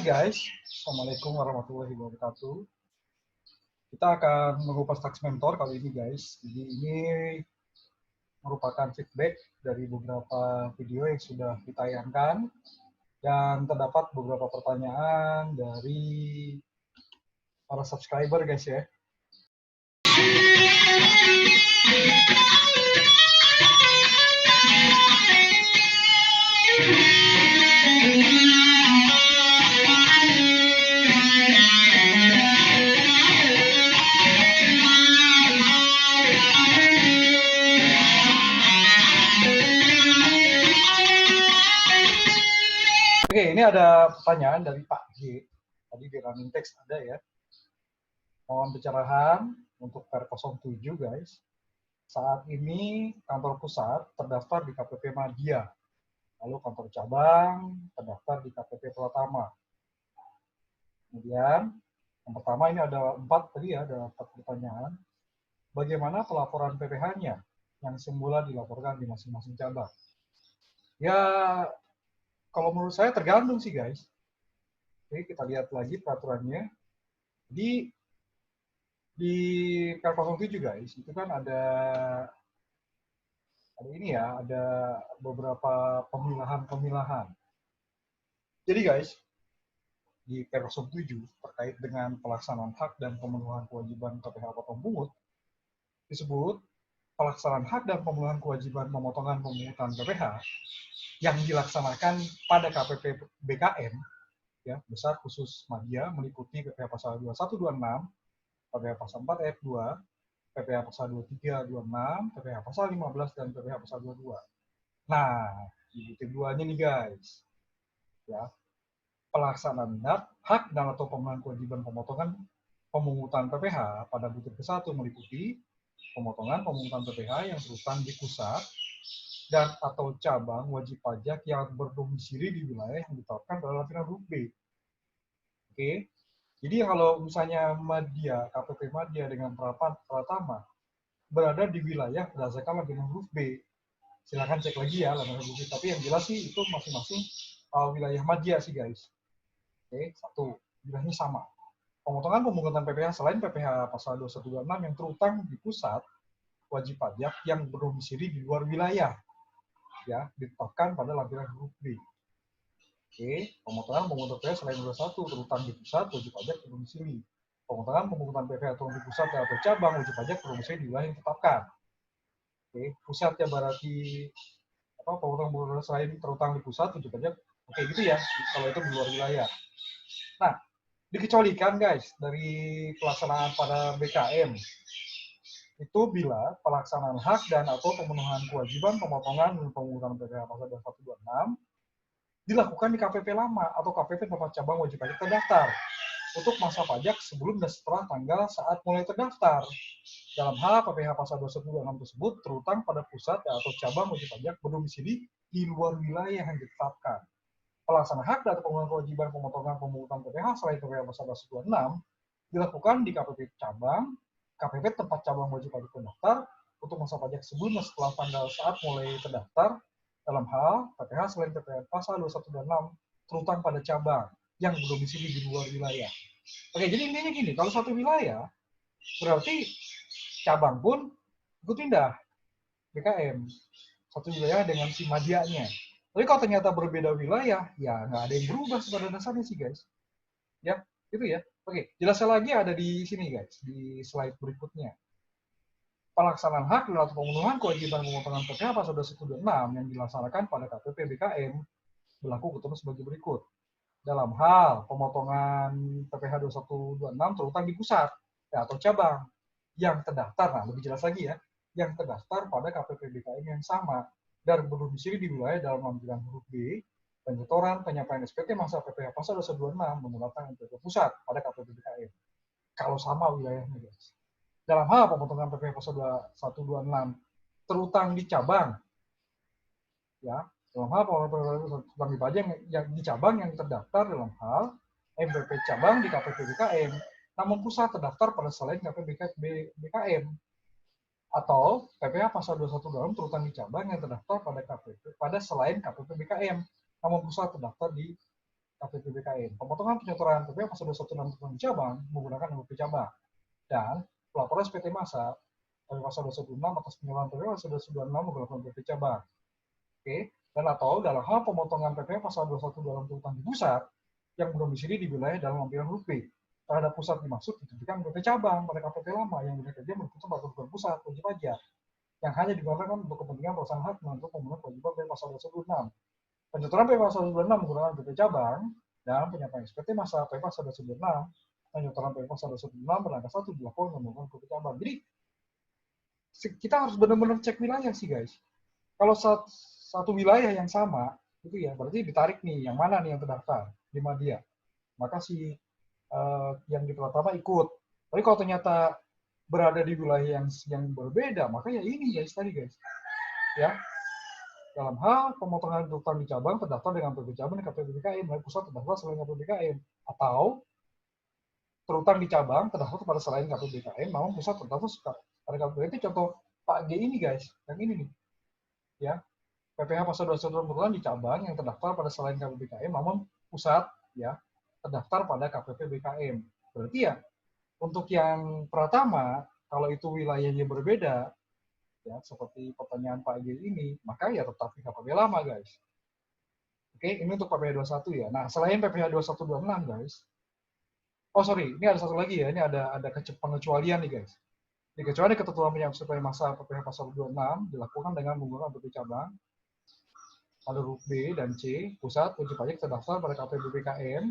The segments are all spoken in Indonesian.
guys, Assalamualaikum warahmatullahi wabarakatuh. Kita akan mengupas tax mentor kali ini guys. Jadi ini merupakan feedback dari beberapa video yang sudah ditayangkan dan terdapat beberapa pertanyaan dari para subscriber guys ya. Oke, ini ada pertanyaan dari Pak G. Tadi di running text ada ya. Mohon pencerahan untuk Per07 guys. Saat ini kantor pusat terdaftar di KPP Madya. Lalu kantor cabang terdaftar di KPP Pratama. Kemudian yang pertama ini ada 4 tadi ya, ada 4 pertanyaan. Bagaimana pelaporan PPh-nya yang semula dilaporkan di masing-masing cabang? Ya, kalau menurut saya tergantung sih guys. Oke, kita lihat lagi peraturannya. Di Per07 guys, itu kan ada ini ya, ada beberapa pemilahan. Jadi guys, di Per07 terkait dengan pelaksanaan hak dan pemenuhan kewajiban PPh potong pungut, disebut pelaksanaan hak dan pemenuhan kewajiban pemotongan pemungutan PPh yang dilaksanakan pada KPP BKM ya, besar khusus Madya meliputi PPh pasal 2126, PPh pasal 4 ayat 2, PPh pasal 2326, PPh pasal 15 dan PPh pasal 22. Nah, di butir 2-nya nih guys. Ya. Pelaksanaan hak dan atau pemenuhan kewajiban pemotongan pemungutan PPh pada butir ke-1 meliputi pemotongan pemungutan PPh yang terutang di pusat dan atau cabang wajib pajak yang berdomisili di wilayah yang ditetapkan pada lampiran huruf B. Oke, jadi kalau misalnya Madya, KPP Madya dengan Pratama berada di wilayah berdasarkan lampiran huruf B, silakan cek lagi ya lampiran huruf B. Tapi yang jelas sih itu masing-masing wilayah Madya sih guys. Oke, 1, wilayahnya sama. Pemotongan pemungutan PPh selain PPh pasal 2126 yang terutang di pusat wajib pajak yang berdomisili di luar wilayah ya ditetapkan pada lampiran huruf B. Oke, pemotongan pemungutan PPh selain 21 terutang di pusat wajib pajak berdomisili. Pemotongan pemungutan PPh terutang di pusat atau cabang wajib pajak berdomisili di wilayah yang ditetapkan. Oke, pusat ya berarti apa pemotongan selain terutang di pusat wajib pajak. Oke, gitu ya kalau itu di luar wilayah. Nah, dikecualikan guys dari pelaksanaan pada BKM itu bila pelaksanaan hak dan atau pemenuhan kewajiban pemotongan dan pemungutan PPh pasal 2126 dilakukan di KPP lama atau KPP tempat cabang wajib pajak terdaftar untuk masa pajak sebelum dan setelah tanggal saat mulai terdaftar. Dalam hal PPh pasal 2126 tersebut terutang pada pusat atau cabang wajib pajak berdomisili di luar wilayah yang ditetapkan. Pelaksanaan hak dan pemenuhan kewajiban pemotongan pemungutan PPh selain PPh pasal 2126 dilakukan di KPP cabang, KPP tempat cabang wajib pajak terdaftar untuk masa pajak sebelum dan setelah tanggal saat mulai terdaftar dalam hal PPh selain PPh pasal 2126 terutang pada cabang yang berdomisili di luar wilayah. Oke, jadi intinya gini, kalau satu wilayah berarti cabang pun ikut pindah BKM. Satu wilayah dengan si Madyanya. Tapi kalau ternyata berbeda wilayah, ya nggak ada yang berubah pada dasarnya sih guys. Ya, itu ya. Oke, jelasnya lagi ada di sini guys, di slide berikutnya. Pelaksanaan hak atau pemenuhan kewajiban pemotongan PPh pasal 2126 yang dilaksanakan pada KPP BKM berlaku ketentuan sebagai berikut. Dalam hal pemotongan PPh 2126 terutang di pusat ya, atau cabang yang terdaftar, nah lebih jelas lagi ya, yang terdaftar pada KPP BKM yang sama dan berdomisili di wilayah dalam lampiran huruf B, penyetoran penyampaian SPT masa PPh pasal 2126 menggunakan MPP pusat pada KPP BKM. Kalau sama wilayahnya guys. Dalam hal pemotongan PPh pasal 2126 terutang di cabang, ya, dalam hal pemotongan pajak yang di cabang yang terdaftar dalam hal MPP cabang di KPP BKM, namun pusat terdaftar pada selain KPP BKM. Atau PPh pasal 2126 terutang di cabang yang terdaftar pada KPP pada selain KPP BKM, namun pusat terdaftar di KPP BKM. Pemotongan penyetoran PPh pasal 216 tentang cabang menggunakan NPWP cabang. Dan pelaporan SPT massa pasal 216 atas penyaluran PPh pasal 226 menggunakan PP cabang. Oke. Dan atau dalam hal pemotongan PPh pasal 21 dalam tuntutan di pusat yang berdomisili di wilayah dalam lampiran huruf B. Terhadap pusat dimaksud ditentukan PP cabang pada KPP lama yang bekerja merupakan peraturan pusat wajib pajak yang hanya digunakan untuk kepentingan pelaksanaan hak untuk pemenuhan kewajiban dari pasal 226. Penyetoran PP pasal 226 menggunakan PP cabang dan penyampaian SPT massa PP pasal 226 penyetoran PP pasal 226 berangkat 1 dilakukan menggunakan PP cabang. Jadi kita harus benar-benar cek wilayah sih guys. Kalau satu wilayah yang sama itu ya berarti ditarik nih yang mana nih yang terdaftar di Madya. Maka si yang di pertama ikut. Tapi kalau ternyata berada di wilayah yang berbeda, maka ya ini guys tadi guys. Ya. Dalam hal pemotongan tuntutan di cabang terdaftar dengan PP cabang di KPP BKM, mulai pusat terdaftar selain KPP BKM, atau terutang di cabang terdaftar pada selain KPP BKM, namun pusat terdaftar pada KPP. Itu contoh Pak G ini guys, yang ini nih. Ya. PPh pasal 21 terutang di cabang yang terdaftar pada selain KPP BKM, namun pusat ya terdaftar pada KPP BKM. Berarti ya untuk yang pertama, kalau itu wilayahnya berbeda, ya seperti pertanyaan Pak G ini, maka ya tetap di KPP lama guys. Oke, ini untuk PPh 21 ya. Nah, selain PPh 2126 guys. Oh sorry, ini ada satu lagi ya. Ini ada pengecualian nih guys. Dikecuali ketentuan penyampaian masa PPh pasal 26 dilakukan dengan menggunakan PP cabang pada huruf B dan C, pusat wajib pajak terdaftar pada KPP BKM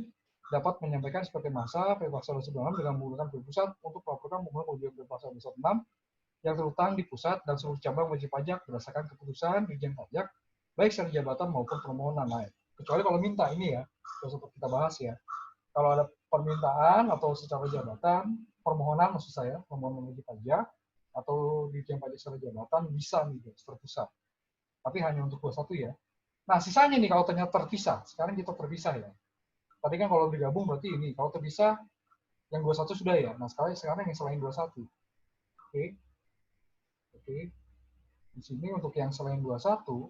dapat menyampaikan seperti masa PP pasal 26 dengan menggunakan PP pusat untuk melakukan menggunakan PP pasal 26 yang terutang di pusat dan seluruh cabang wajib pajak berdasarkan keputusan Dirjen Pajak baik secara jabatan maupun permohonan lain. Kecuali kalau minta ini ya, seperti kita bahas ya. Kalau ada permintaan atau secara jabatan, permohonan maksud saya, permohonan wajib pajak atau Dirjen Pajak secara jabatan bisa nih guys, terpisah. Tapi hanya untuk 21 ya. Nah, sisanya nih kalau ternyata terpisah, sekarang kita terpisah ya. Tadi kan kalau digabung berarti ini, kalau terpisah yang 21 sudah ya. Nah, sekarang yang selain 21. Oke. Oke. Di sini untuk yang selain 21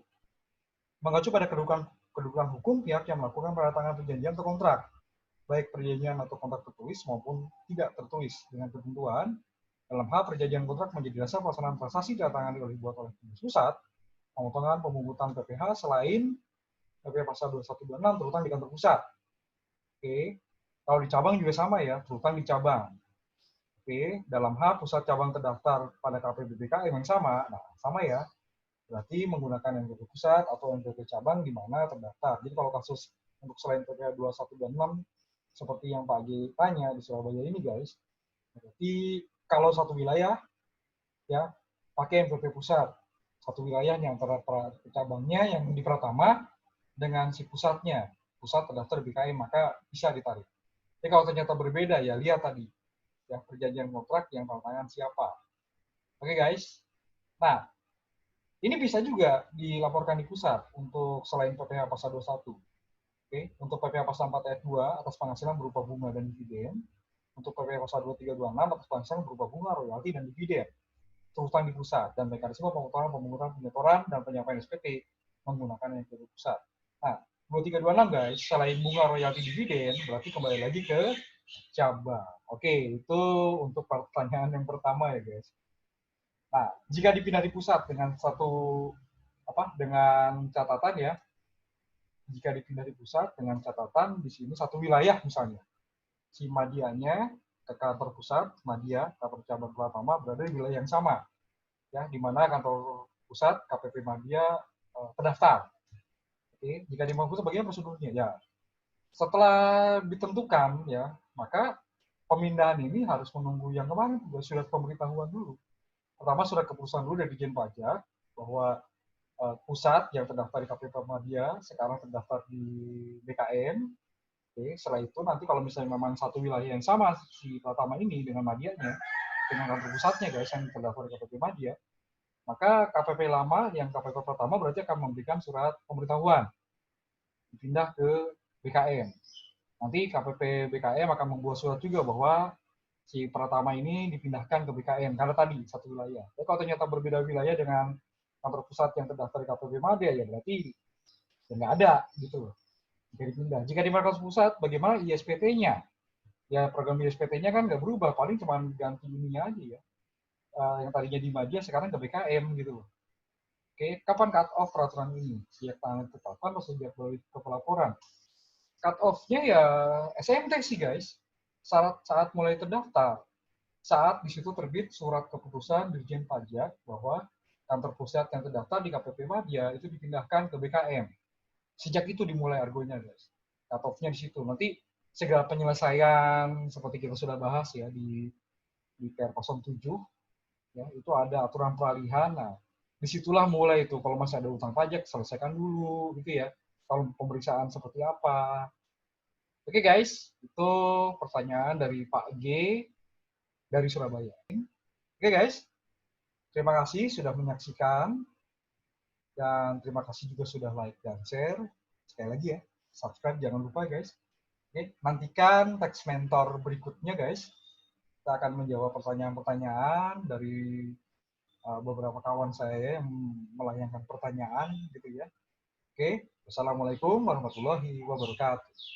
mengacu pada kedudukan hukum pihak yang melakukan penandatanganan perjanjian atau kontrak, baik perjanjian atau kontrak tertulis maupun tidak tertulis dengan ketentuan dalam hal perjanjian kontrak menjadi dasar pelaksanaan transaksi ditandatangani oleh pusat, pemotongan pemungutan PPh selain PPh pasal 2126 terutang di kantor pusat. Oke. Kalau di cabang juga sama ya, terutang di cabang. Oke, dalam hal pusat cabang terdaftar pada KPP BKM yang sama, nah sama ya. Berarti menggunakan NPWP pusat atau NPWP cabang di mana terdaftar. Jadi kalau kasus untuk selain PPh 2126 seperti yang Pak G tanya di Surabaya ini guys, berarti kalau satu wilayah ya pakai NPWP pusat, satu wilayahnya antara cabangnya yang di Pratama dengan si pusatnya, pusat terdaftar BKM maka bisa ditarik. Jadi kalau ternyata berbeda ya lihat tadi ya perjanjian kontrak yang tantangan siapa. Oke guys. Nah, ini bisa juga dilaporkan di pusat untuk selain PPh pasal 21. Oke, untuk PPh pasal 4 ayat 2 atas penghasilan berupa bunga dan dividen, untuk PPh pasal 2326 atas penghasilan berupa bunga, royalti dan dividen. Terutang di pusat dan mekanisme pemotongan, pemungutan, penyetoran dan penyampaian SPT menggunakan NPWP pusat. Nah, 2326 guys, selain bunga, royalti, dividen, berarti kembali lagi ke cabang. Oke, itu untuk pertanyaan yang pertama ya guys. Nah, jika dipindah di pusat dengan dengan catatan ya, jika dipindah di pusat dengan catatan di sini satu wilayah misalnya, si Madianya ke kantor pusat, Madya, kantor cabang Pratama berada di wilayah yang sama, ya, di mana kantor pusat KPP Madya terdaftar. Oke, jika di pusat bagaimana prosedurnya? Ya, setelah ditentukan ya, maka pemindahan ini harus menunggu yang kemarin surat pemberitahuan dulu. Pertama surat keputusan dulu dari Dirjen Pajak bahwa pusat yang terdaftar di KPP Madya sekarang terdaftar di BKM. Oke, setelah itu nanti kalau misalnya memang satu wilayah yang sama si Pratama ini dengan Madyanya, dengan kantor pusatnya guys yang terdaftar di KPP Madya, maka KPP lama yang KPP Pratama berarti akan memberikan surat pemberitahuan dipindah ke BKM. Nanti KPP BKM akan membuat surat juga bahwa si Pratama ini dipindahkan ke BKM karena tadi satu wilayah. Tapi kalau ternyata berbeda wilayah dengan kantor pusat yang terdaftar di KPP Madya ya berarti ya nggak ada gitu loh. jika dipindah. Jika di markas pusat, bagaimana ISPT-nya? Ya program ISPT-nya kan nggak berubah, paling cuma ganti ininya aja ya. Yang tadinya di Madia sekarang ke BKM gitu loh. Oke, kapan cut off peraturan ini? Sejak tanggal ketetapan atau sejak balik ke pelaporan? Cut off-nya ya SMT sih guys. Saat mulai terdaftar. Saat di situ terbit surat keputusan Dirjen Pajak bahwa kantor pusat yang terdaftar di KPP Madia itu dipindahkan ke BKM. Sejak itu dimulai argonya guys. Cut off-nya di situ. Nanti segala penyelesaian seperti kita sudah bahas ya di PR 07 ya, itu ada aturan peralihan. Nah, disitulah mulai itu kalau masih ada utang pajak selesaikan dulu gitu ya. Kalau pemeriksaan seperti apa. Oke guys, itu pertanyaan dari Pak G dari Surabaya. Oke guys, terima kasih sudah menyaksikan dan terima kasih juga sudah like dan share. Sekali lagi ya, subscribe jangan lupa guys. Oke, nantikan teks mentor berikutnya guys. Kita akan menjawab pertanyaan-pertanyaan dari beberapa kawan saya yang melayangkan pertanyaan gitu ya. Oke, wassalamualaikum warahmatullahi wabarakatuh.